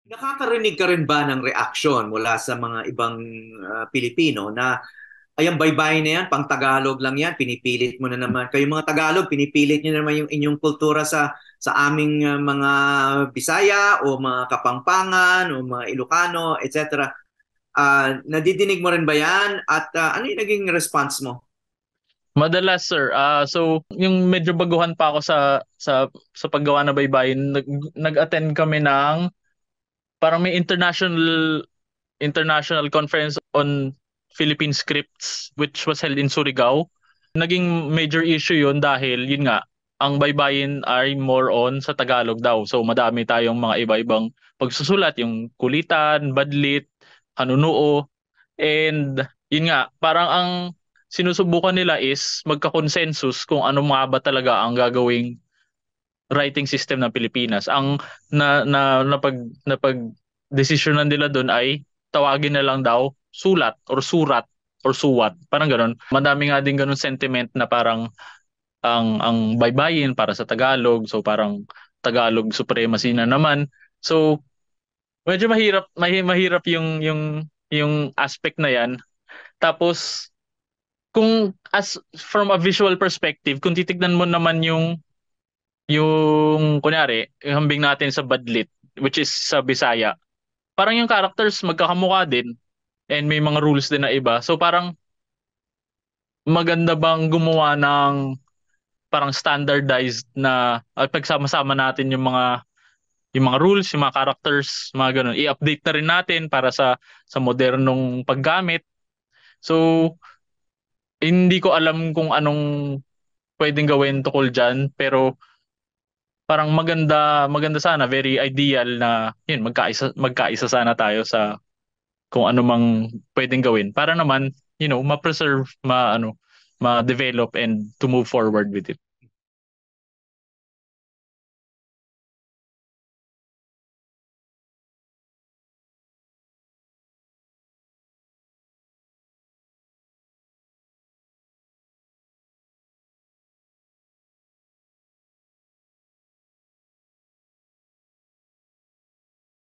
Nakakarinig ka rin ba ng reaksyon mula sa mga ibang Pilipino na ayan, baybay na yan, pang Tagalog lang yan, pinipilit mo na naman. Kayo mga Tagalog, pinipilit nyo naman yung inyong kultura sa aming mga Bisaya o mga Kapampangan o mga Ilocano, etc. Nadidinig mo rin ba yan? At ano yung naging response mo? Madalas, sir. So yung medyo baguhan pa ako sa paggawa ng baybayin, nag-attend kami ng parang may international conference on Philippine scripts which was held in Surigao. Naging major issue yun dahil yun nga, ang baybayin ay more on sa Tagalog daw. So madami tayong mga iba-ibang pagsusulat, yung kulitan, badlit, hanunuo, and yun nga, parang ang sinusubukan nila is magka-consensus kung ano mga ba talaga ang gagawing writing system ng Pilipinas. Ang napag desisyonan nila doon ay tawagin na lang daw sulat or surat or suwat. Parang ganun. Madami nga din ganun sentiment na parang ang baybayin para sa Tagalog. So parang Tagalog supremacy na naman. So medyo mahirap yung aspect na 'yan. Tapos kung as from a visual perspective, kung titignan mo naman yung kunyari, yung hambing natin sa Badlit, which is sa Bisaya, parang yung characters magkakamukha din and may mga rules din na iba. So parang maganda bang gumawa ng parang standardized na pagsama-sama natin yung mga rules, yung mga characters, mga ganun. I-update na rin natin para sa modernong paggamit. So hindi ko alam kung anong pwedeng gawin tukol dyan, pero parang maganda maganda sana, very ideal na yun, magkaisa sana tayo sa kung ano mang pwedeng gawin para naman ma-preserve, ma-develop and to move forward with it.